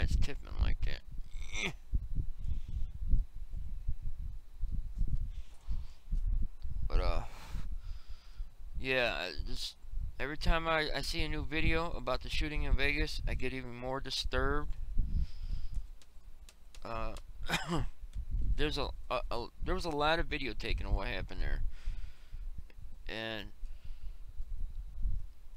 it's tipping like that. But yeah, just every time I see a new video about the shooting in Vegas, I get even more disturbed. There was a lot of video taken of what happened there, and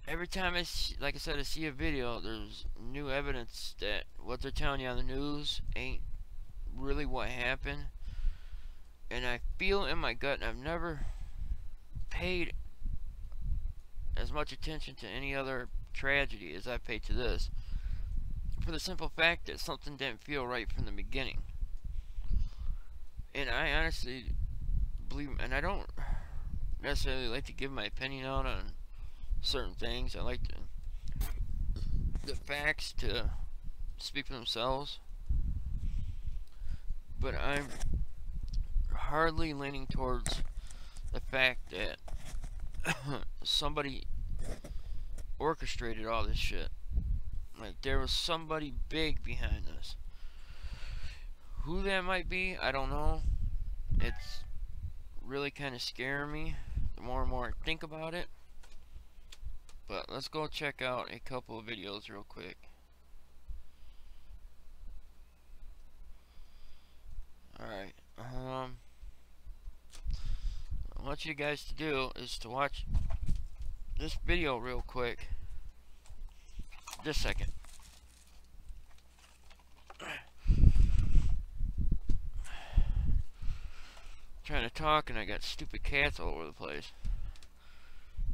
every time like I said, I see a video, there's new evidence that what they're telling you on the news ain't really what happened. And I feel in my gut, and I've never paid as much attention to any other tragedy as I paid to this, for the simple fact that something didn't feel right from the beginning. And I honestly believe, and I don't necessarily like to give my opinion out on certain things. I like the facts to speak for themselves. But I'm hardly leaning towards the fact that somebody orchestrated all this shit. Like, there was somebody big behind this. Who that might be, I don't know. It's really kind of scaring me the more and more I think about it. But let's go check out a couple of videos real quick. Alright, what I want you guys to do is to watch this video real quick. Just a second. Trying to talk and I got stupid cats all over the place.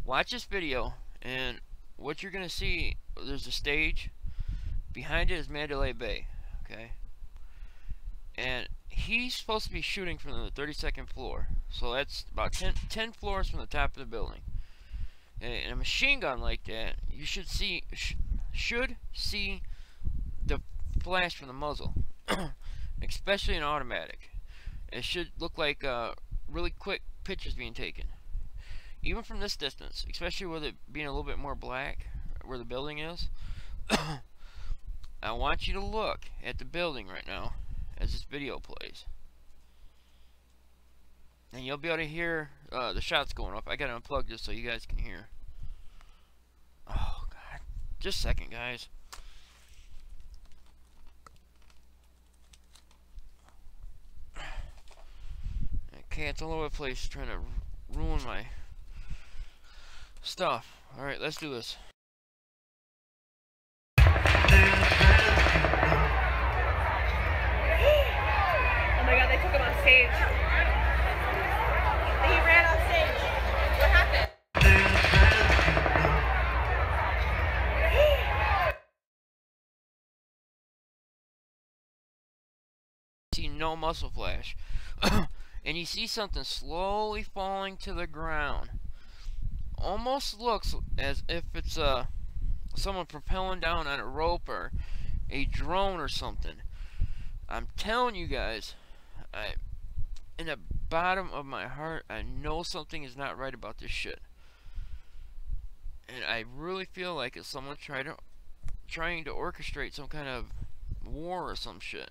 Watch this video, and what you're gonna see, there's a stage. Behind it is Mandalay Bay, okay? And he's supposed to be shooting from the 32nd floor, so that's about 10 floors from the top of the building. And a machine gun like that, you should see the flash from the muzzle, especially an automatic. It should look like really quick pictures being taken, even from this distance, especially with it being a little bit more black where the building is. I want you to look at the building right now as this video plays, and you'll be able to hear the shots going up. I gotta unplug this so you guys can hear. Oh god, just a second, guys. Cats all over the place trying to ruin my stuff. Alright, let's do this. Oh my god, they took him on stage. He ran on stage. What happened? See no muscle flash. And you see something slowly falling to the ground. Almost looks as if it's someone propelling down on a rope or a drone or something. I'm telling you guys, in the bottom of my heart, I know something is not right about this shit. And I really feel like it's someone trying to orchestrate some kind of war or some shit.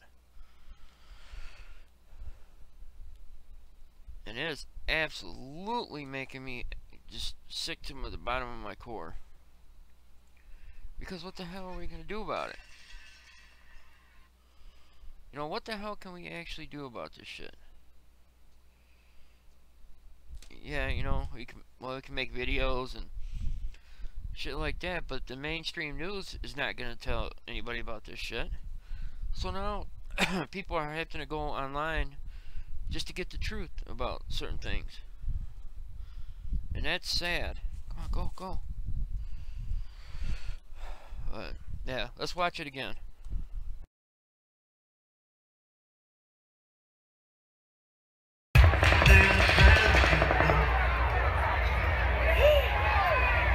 And it is absolutely making me just sick to the bottom of my core. Because what the hell are we going to do about it? You know, what the hell can we actually do about this shit? Yeah, you know, we can make videos and shit like that, but the mainstream news is not going to tell anybody about this shit. So now, people are having to go online just to get the truth about certain things. And that's sad. Come on, go. But, yeah, let's watch it again. Oh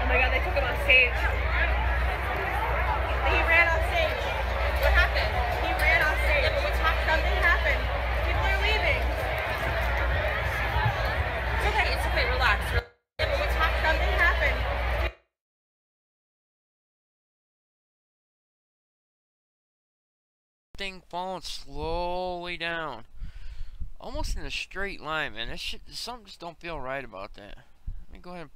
my god, they took him on stage. thing falling slowly down. Almost in a straight line, man. That shit, something just don't feel right about that. Let me go ahead and...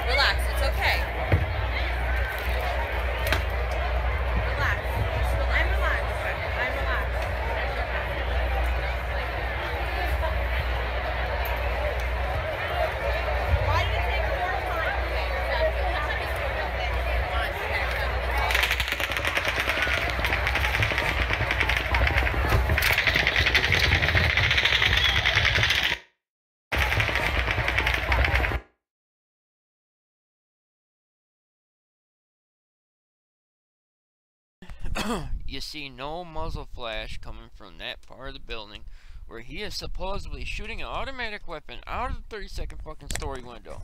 Relax, it's okay. Relax. I'm relaxed. I'm relaxed. Why did it take 4 times? You see no muzzle flash coming from that part of the building where he is supposedly shooting an automatic weapon out of the 32nd fucking story window.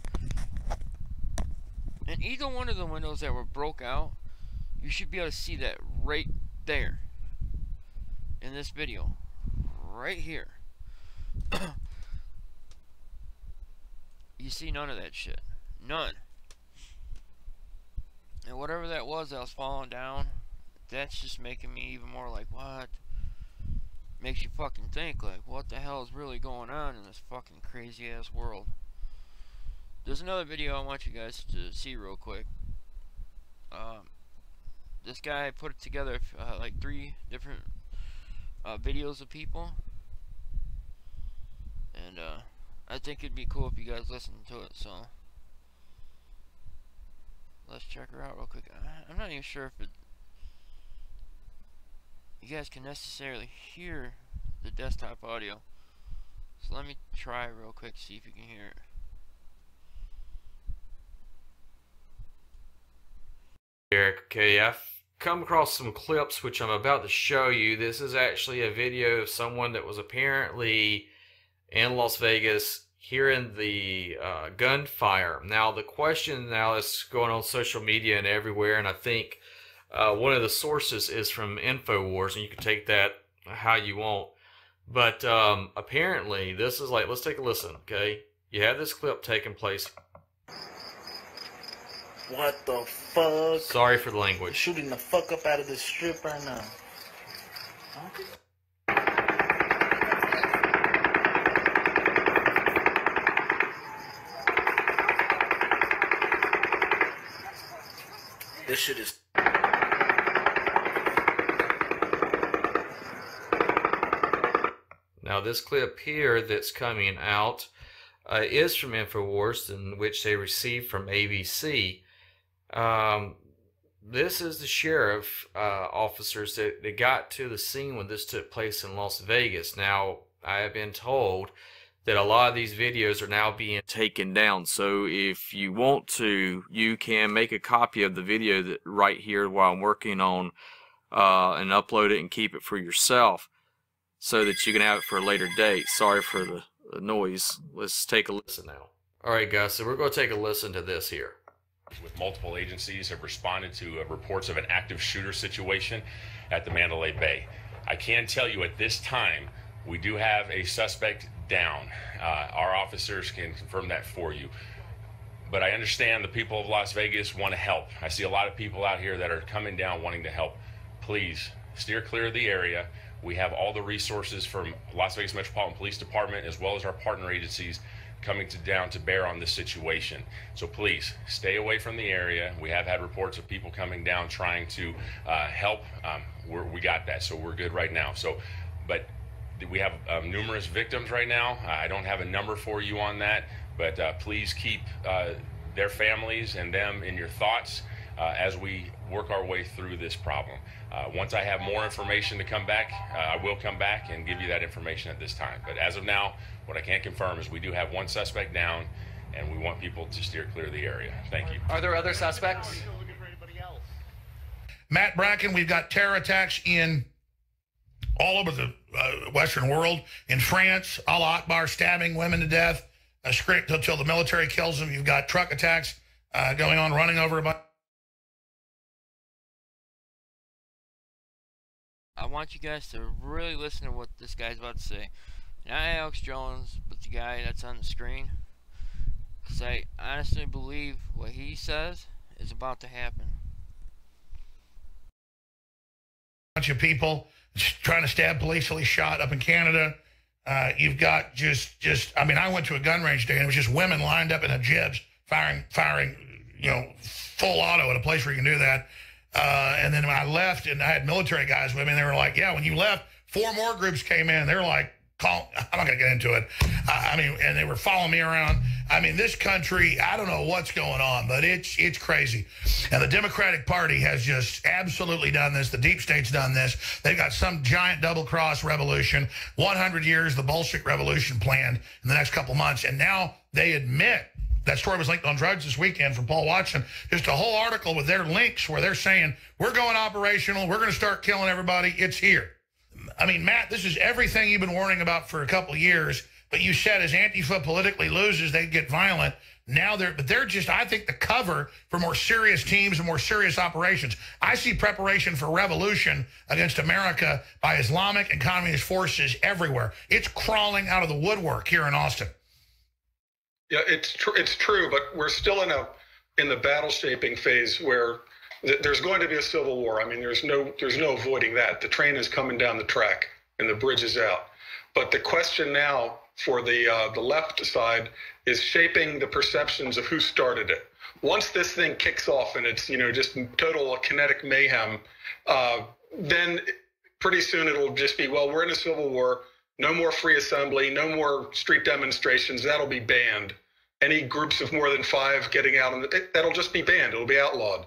And either one of the windows that were broke out, you should be able to see that right there in this video. Right here. You see none of that shit. None. And whatever that was falling down, that's just making me even more like, what? Makes you fucking think, like, what the hell is really going on in this fucking crazy ass world? There's another video I want you guys to see real quick. This guy put together like 3 different videos of people, and I think it'd be cool if you guys listen to it. So let's check her out real quick. I'm not even sure if you guys can necessarily hear the desktop audio. So let me try real quick, see if you can hear it. Eric, okay, I've come across some clips which I'm about to show you. This is actually a video of someone that was apparently in Las Vegas hearing the gunfire. Now, the question now is going on social media and everywhere, and I think one of the sources is from InfoWars, and you can take that how you want. But apparently, this is like, let's take a listen, okay? You have this clip taking place. What the fuck? Sorry for the language. Shooting the fuck up out of this strip right now. This shit is... Now, this clip here that's coming out is from InfoWars, in which they received from ABC. This is the sheriff officers that got to the scene when this took place in Las Vegas. Now, I have been told that a lot of these videos are now being taken down. So if you want to, you can make a copy of the video that right here while I'm working on and upload it and keep it for yourself so that you can have it for a later date. Sorry for the noise. Let's take a listen now. Alright guys, so we're going to take a listen to this here. With multiple agencies have responded to reports of an active shooter situation at the Mandalay Bay. I can tell you at this time, we do have a suspect down. Our officers can confirm that for you. But I understand the people of Las Vegas want to help. I see a lot of people out here that are coming down wanting to help. Please steer clear of the area. We have all the resources from Las Vegas Metropolitan Police Department as well as our partner agencies coming down to bear on this situation. So please stay away from the area. We have had reports of people coming down trying to help. We got that, so we're good right now. So, but we have numerous victims right now. I don't have a number for you on that, but please keep their families and them in your thoughts as we work our way through this problem. Once I have more information to come back, I will come back and give you that information at this time. But as of now, what I can confirm is we do have one suspect down, and we want people to steer clear of the area. Thank you. Are there other suspects? Matt Bracken, we've got terror attacks in all over the Western world. In France, Allah Akbar, stabbing women to death, until the military kills them. You've got truck attacks going on, running over a bunch. I want you guys to really listen to what this guy's about to say. Not Alex Jones, but the guy that's on the screen. Because I honestly believe what he says is about to happen. Bunch of people trying to stab police till he's shot up in Canada. You've got just, I mean, I went to a gun range today and it was just women lined up in a jibs firing, you know, full auto at a place where you can do that. And then when I left and I had military guys with me, and they were like, yeah, when you left, 4 more groups came in. They were like, I'm not going to get into it. I mean, and they were following me around. I mean, this country, I don't know what's going on, but it's crazy. And the Democratic Party has just absolutely done this. The deep state's done this. They've got some giant double-cross revolution, 100 years, the Bolshevik Revolution planned in the next couple months. And now they admit, that story was linked on Drugs this weekend from Paul Watson, just a whole article with their links where they're saying, we're going operational, we're going to start killing everybody, it's here. I mean, Matt, this is everything you've been warning about for a couple of years, but you said as Antifa politically loses, they get violent. Now they're just, I think, the cover for more serious teams and more serious operations. I see preparation for revolution against America by Islamic and communist forces everywhere. It's crawling out of the woodwork here in Austin. Yeah, it's true, but we're still in the battle shaping phase where there's going to be a civil war. I mean, there's no avoiding that. The train is coming down the track and the bridge is out. But the question now for the left side is shaping the perceptions of who started it. Once this thing kicks off and it's, you know, just total kinetic mayhem, then pretty soon it'll just be, well, we're in a civil war. No more free assembly, no more street demonstrations. That'll be banned. Any groups of more than 5 getting out, that'll just be banned. It'll be outlawed.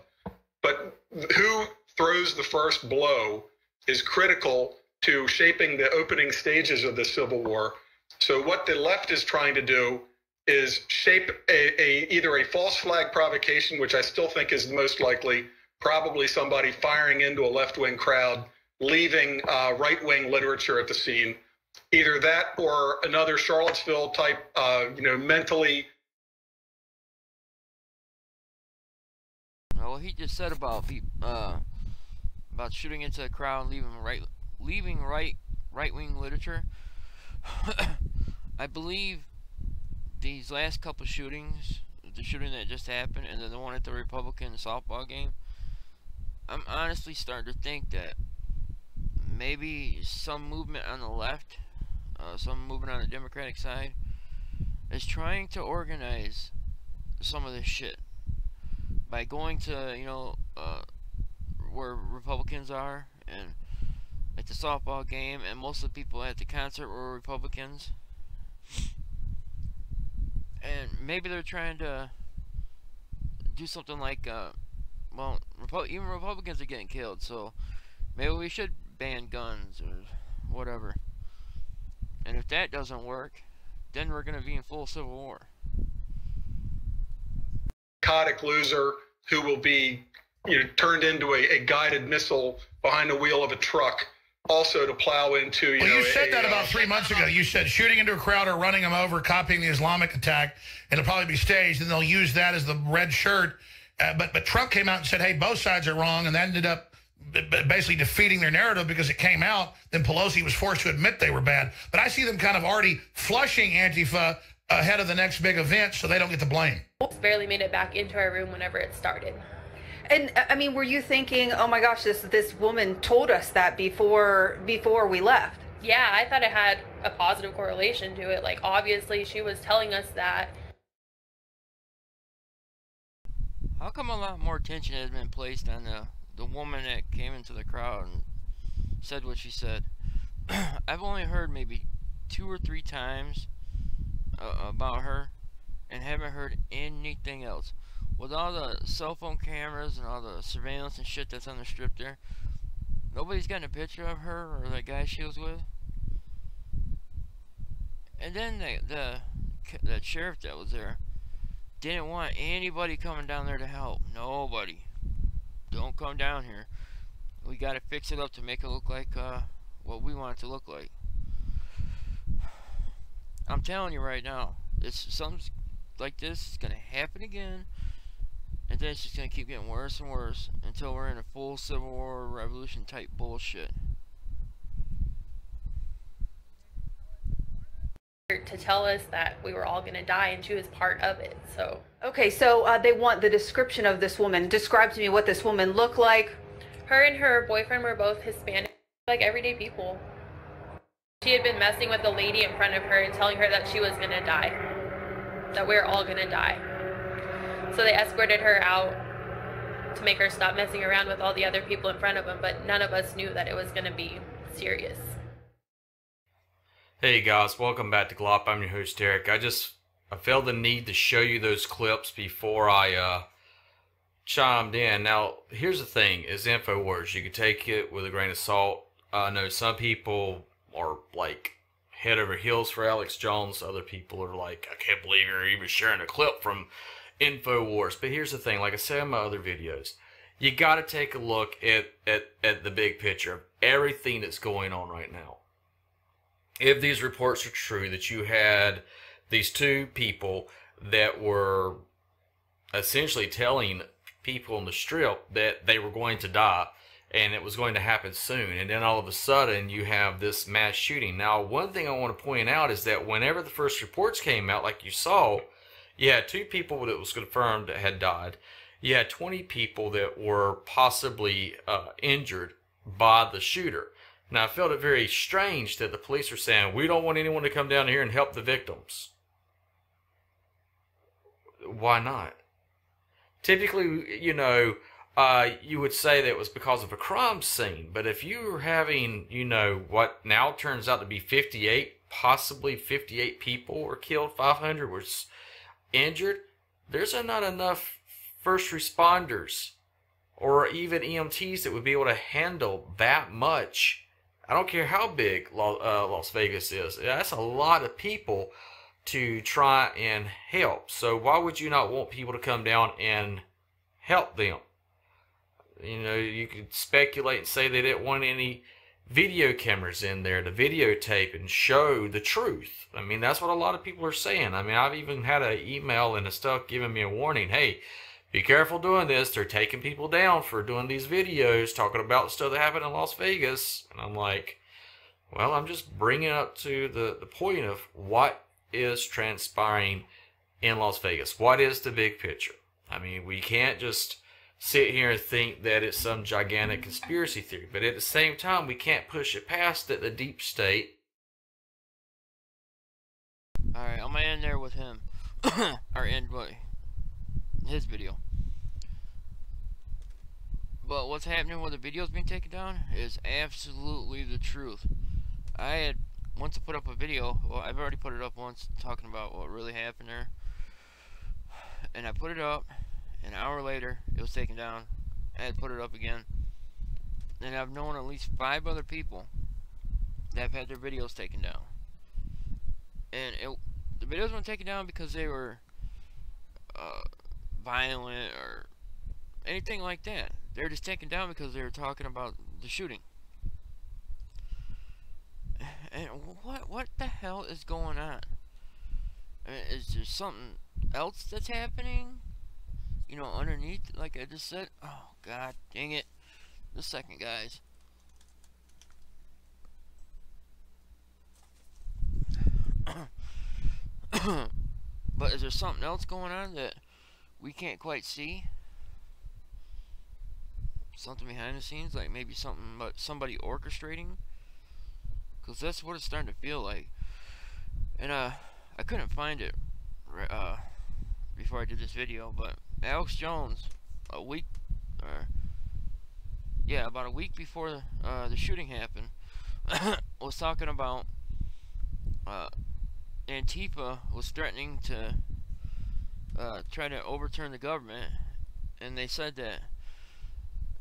But who throws the first blow is critical to shaping the opening stages of the Civil War. So what the left is trying to do is shape either a false flag provocation, which I still think is most likely, probably somebody firing into a left-wing crowd, leaving right-wing literature at the scene. Either that or another Charlottesville type, mentally. Well, he just said about shooting into a crowd and leaving right-wing literature. I believe these last couple shootings, the shooting that just happened, and then the one at the Republican softball game, I'm honestly starting to think that maybe some movement on the left, some movement on the Democratic side, is trying to organize some of this shit by going to, where Republicans are, and at the softball game, and most of the people at the concert were Republicans. And maybe they're trying to do something like, even Republicans are getting killed, so maybe we should ban guns or whatever. And if that doesn't work, then we're going to be in full civil war. Psychotic loser who will be turned into a guided missile behind the wheel of a truck, also to plow into, you said that about 3 months ago. You said shooting into a crowd or running them over, copying the Islamic attack, it'll probably be staged, and they'll use that as the red shirt. But Trump came out and said, hey, both sides are wrong, and that ended up basically defeating their narrative because it came out. Then Pelosi was forced to admit they were bad. But I see them kind of already flushing Antifa ahead of the next big event so they don't get the blame. Barely made it back into our room whenever it started. And I mean, were you thinking, oh my gosh, this woman told us that before we left? Yeah, I thought it had a positive correlation to it. Like, obviously she was telling us that. How come a lot more attention has been placed on the woman that came into the crowd and said what she said? I've only heard maybe 2 or 3 times about her, and haven't heard anything else. With all the cell phone cameras and all the surveillance and shit that's on the strip there, nobody's gotten a picture of her or that guy she was with. And then the sheriff that was there didn't want anybody coming down there to help. Nobody. Don't come down here. We gotta fix it up to make it look like what we want it to look like. I'm telling you right now, something like this is gonna happen again, and then it's just gonna keep getting worse and worse until we're in a full civil war revolution type bullshit. to tell us that we were all going to die, and she was part of it. So Okay, so they want the description of this woman. Describe to me what this woman looked like. her and her boyfriend were both Hispanic, like everyday people. She had been messing with the lady in front of her and telling her that she was going to die, that we're all going to die. So they escorted her out to make her stop messing around with all the other people in front of them, but none of us knew that it was going to be serious. Hey guys, welcome back to Glop. I'm your host Derek. I felt the need to show you those clips before I chimed in. Now, here's the thing, is InfoWars. You can take it with a grain of salt. I know some people are like head over heels for Alex Jones. Other people are like, I can't believe you're even sharing a clip from InfoWars. But here's the thing, like I said in my other videos, you got to take a look at the big picture of everything that's going on right now. If these reports are true, that you had these two people that were essentially telling people on the strip that they were going to die and it was going to happen soon, and then all of a sudden you have this mass shooting. Now, one thing I want to point out is that whenever the first reports came out, like you saw, you had 2 people that was confirmed that had died. You had 20 people that were possibly injured by the shooter. Now, I felt it very strange that the police are saying, we don't want anyone to come down here and help the victims. Why not? Typically, you know, you would say that it was because of a crime scene. But if you were having, you know, what now turns out to be 58, possibly 58 people were killed, 500 were injured, there's not enough first responders or even EMTs that would be able to handle that much. I don't care how big Las Vegas is. That's a lot of people to try and help. So why would you not want people to come down and help them? You know, you could speculate and say they didn't want any video cameras in there to videotape and show the truth. I mean, that's what a lot of people are saying. I mean, I've even had an email and stuff giving me a warning. Hey, be careful doing this. They're taking people down for doing these videos, talking about stuff that happened in Las Vegas. And I'm like, well, I'm just bringing up to the point of what is transpiring in Las Vegas. What is the big picture? I mean, we can't just sit here and think that it's some gigantic conspiracy theory. But at the same time, we can't push it past that the deep state. Alright, I'm gonna end there with him. Or end what? His video. But what's happening with the videos being taken down is absolutely the truth. I had once to put up a video, well, I've already put it up once, talking about what really happened there. And I put it up, an hour later, it was taken down. I had put it up again. And I've known at least 5 other people that have had their videos taken down. And the videos weren't taken down because they were violent or anything like that. They're just taken down because they were talking about the shooting. And what the hell is going on? I mean, is there something else that's happening? You know, underneath, like I just said? Oh, god dang it. Just a second, guys. But is there something else going on that we can't quite see? Something behind the scenes, like maybe something about somebody orchestrating? Because that's what it's starting to feel like. And I couldn't find it before I did this video, but Alex Jones, about a week before the shooting happened, was talking about Antifa was threatening to try to overturn the government, and they said that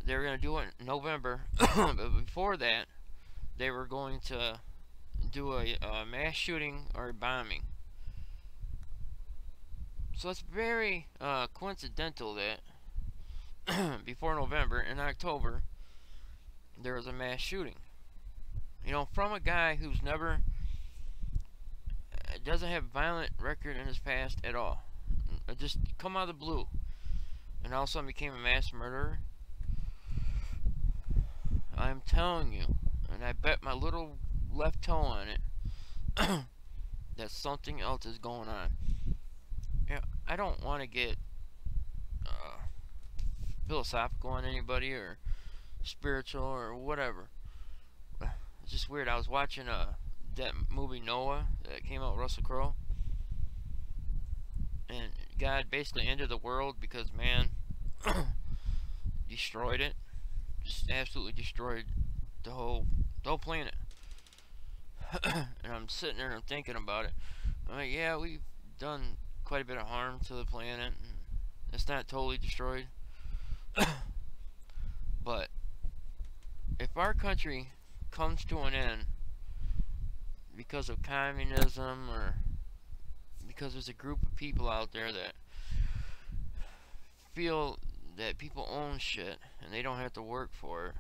they were going to do it in November. But before that, they were going to do a mass shooting or a bombing. So it's very coincidental that before November, in October, there was a mass shooting. You know, from a guy who's never, doesn't have a violent record in his past at all. It just come out of the blue. And all of a sudden became a mass murderer. I'm telling you, and I bet my little left toe on it, that something else is going on. Yeah, I don't want to get philosophical on anybody or spiritual or whatever. It's just weird. I was watching that movie Noah that came out with Russell Crowe, and God basically ended the world because man destroyed it, just absolutely destroyed the whole planet. And I'm sitting there and I'm thinking about it. I'm like, yeah, we've done quite a bit of harm to the planet, and it's not totally destroyed. But if our country comes to an end because of communism, or because there's a group of people out there that feel that people own shit and they don't have to work for it,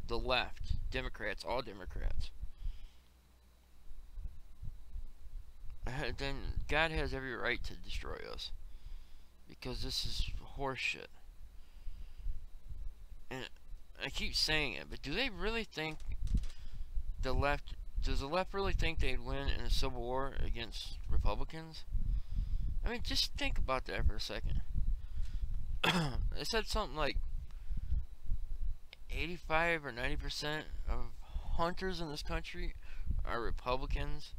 the left, Democrats, all Democrats, then God has every right to destroy us, because this is horse shit. And I keep saying it, but do they really think the left, does the left really think they'd win in a civil war against Republicans? I mean, just think about that for a second. They said something like 85 or 90% of hunters in this country are Republicans.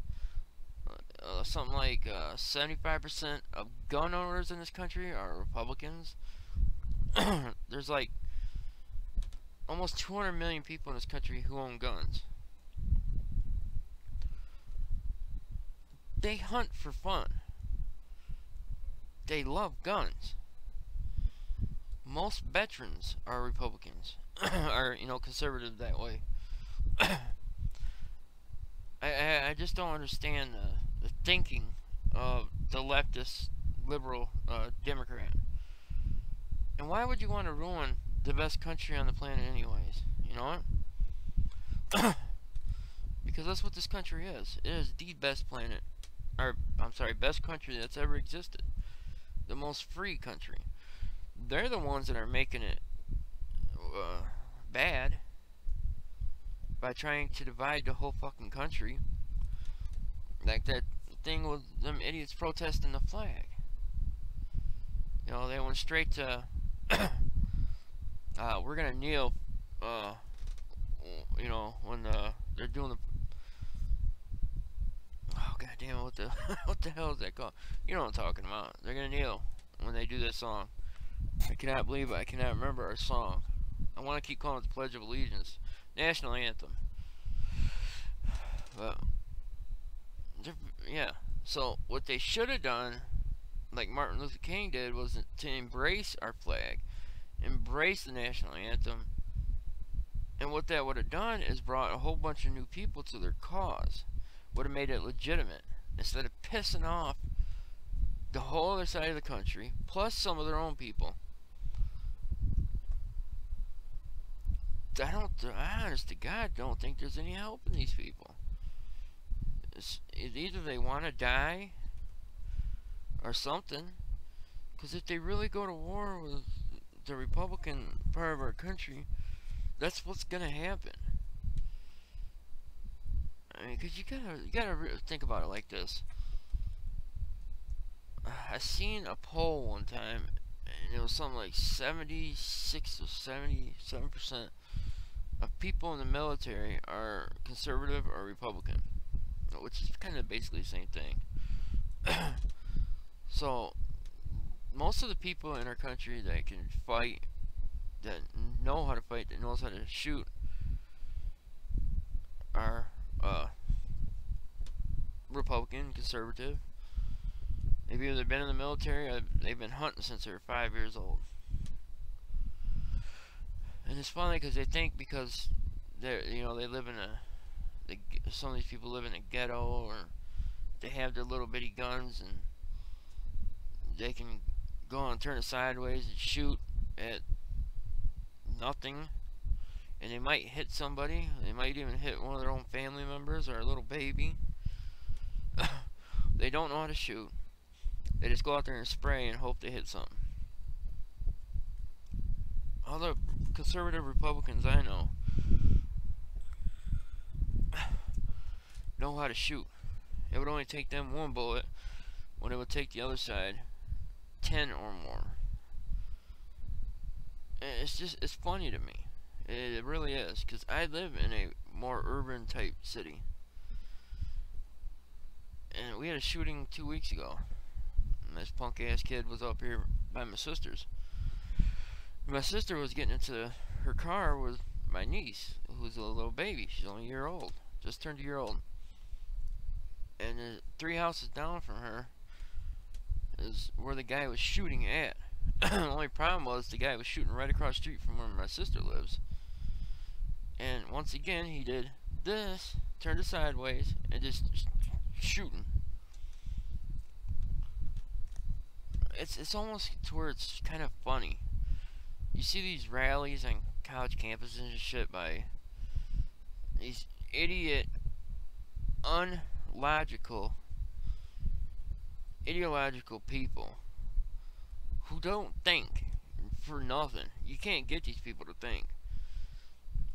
Something like 75% of gun owners in this country are Republicans. There's like almost 200 million people in this country who own guns. They hunt for fun. They love guns. Most veterans are Republicans, are, you know, conservative that way. I just don't understand the thinking of the leftist liberal Democrat. And why would you want to ruin the best country on the planet anyways? You know what? Because that's what this country is. It is the best planet, or I'm sorry, best country that's ever existed. The most free country. They're the ones that are making it bad by trying to divide the whole fucking country. Like that thing with them idiots protesting the flag. You know, they went straight to we're gonna kneel, you know, when they're doing the, oh god damn it, what the what the hell is that called? You know what I'm talking about. They're gonna kneel when they do this song. I cannot believe it. I cannot remember our song. I want to keep calling it the Pledge of Allegiance, national anthem. But yeah, so what they should have done, like Martin Luther King did, was to embrace our flag, embrace the national anthem. And what that would have done is brought a whole bunch of new people to their cause. Would have made it legitimate, instead of pissing off the whole other side of the country, plus some of their own people. I honest to God don't think there's any help in these people. It's either they want to die or something. Because if they really go to war with the Republican part of our country, that's what's gonna happen. I mean, because you gotta think about it like this. I seen a poll one time, and it was something like 76 or 77% of people in the military are conservative or Republican, which is kind of basically the same thing. So most of the people in our country that can fight, that know how to fight, that knows how to shoot, are Republican, conservative. They've either been in the military or they've been hunting since they were 5 years old. And it's funny because they think because they're, you know, they live in some of these people live in a ghetto, or they have their little bitty guns and they can go on and turn it sideways and shoot at nothing, and they might hit somebody. They might even hit one of their own family members or a little baby. They don't know how to shoot. They just go out there and spray and hope they hit something. All the conservative Republicans I know how to shoot, It would only take them 1 bullet when it would take the other side 10 or more. It's funny to me. It really is, because I live in a more urban type city. And we had a shooting 2 weeks ago. And this punk ass kid was up here by my sister's. My sister was getting into her car with my niece, who's a little baby. She's only a year old. Just turned a year old. And 3 houses down from her is where the guy was shooting at. The only problem was the guy was shooting right across the street from where my sister lives. And once again, he did this, turned it sideways, and just shooting. It's almost to where it's kind of funny. You see these rallies on college campuses and shit by these idiot, ideological people who don't think for nothing. You can't get these people to think.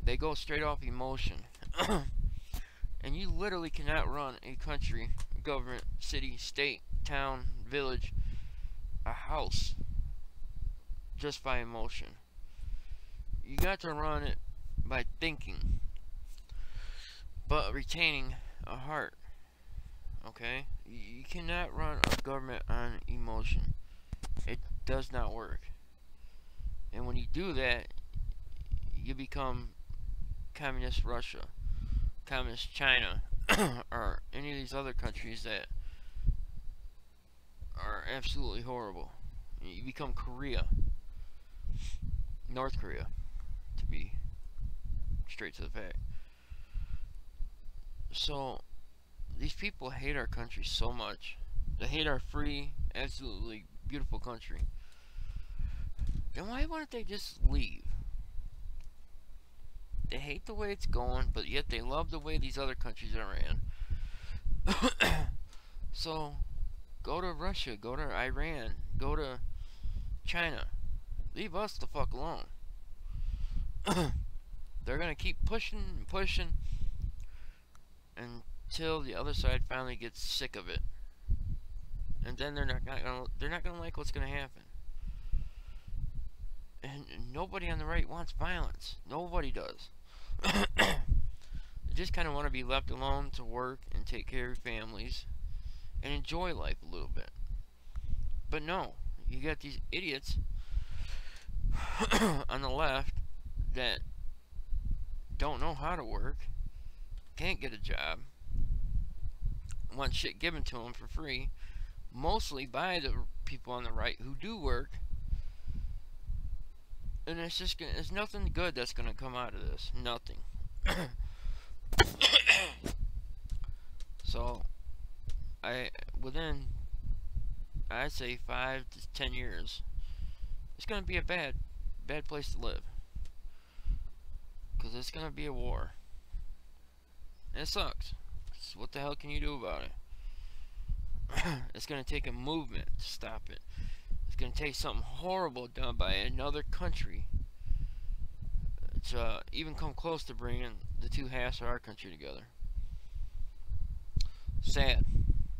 They go straight off emotion. And you literally cannot run a country, government, city, state, town, village, a house just by emotion. You got to run it by thinking, but retaining a heart. Okay? You cannot run a government on emotion. It does not work. And when you do that, you become communist Russia, communist China, or any of these other countries that are absolutely horrible. You become Korea, North Korea, to be straight to the fact. So these people hate our country so much. They hate our free, absolutely beautiful country. Then why wouldn't they just leave? They hate the way it's going, but yet they love the way these other countries are ran. So go to Russia, go to Iran, go to China. Leave us the fuck alone. They're gonna keep pushing and pushing until the other side finally gets sick of it, and then they're not gonna like what's gonna happen. And nobody on the right wants violence. Nobody does. They just kind of want to be left alone to work and take care of families and enjoy life a little bit. But no, you got these idiots on the left that don't know how to work, can't get a job, want shit given to them for free, mostly by the people on the right who do work. And it's just gonna, there's nothing good that's gonna come out of this. Nothing. So within I'd say 5 to 10 years, it's gonna be a bad place to live. 'Cause it's gonna be a war. And it sucks. So what the hell can you do about it? It's gonna take a movement to stop it. It's gonna take something horrible done by another country to even come close to bringing the two halves of our country together. Sad.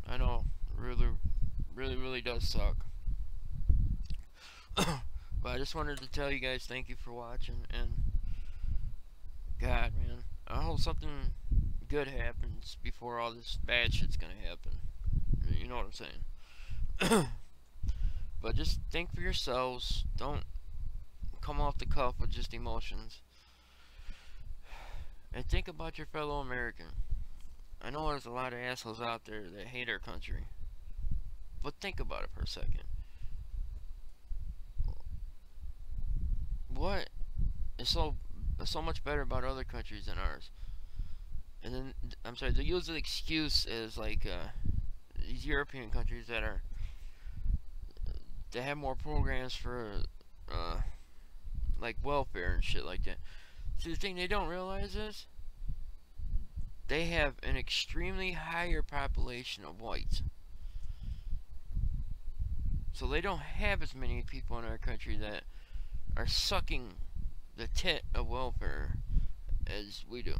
I know. Really does suck. But I just wanted to tell you guys thank you for watching, and God, man, I hope something good happens before all this bad shit's gonna happen. You know what I'm saying? But just think for yourselves. Don't come off the cuff with just emotions. And think about your fellow American. I know there's a lot of assholes out there that hate our country. But think about it for a second. What is so much better about other countries than ours? And then, I'm sorry, they use the excuse as like these European countries that have more programs for like welfare and shit like that. See, the thing they don't realize is they have an extremely higher population of whites. So they don't have as many people in our country that are sucking the tit of welfare as we do.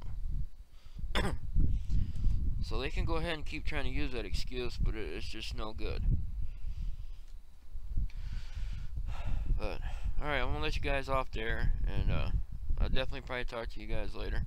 So they can go ahead and keep trying to use that excuse, but it's just no good. But alright, I'm gonna let you guys off there, and I'll definitely probably talk to you guys later.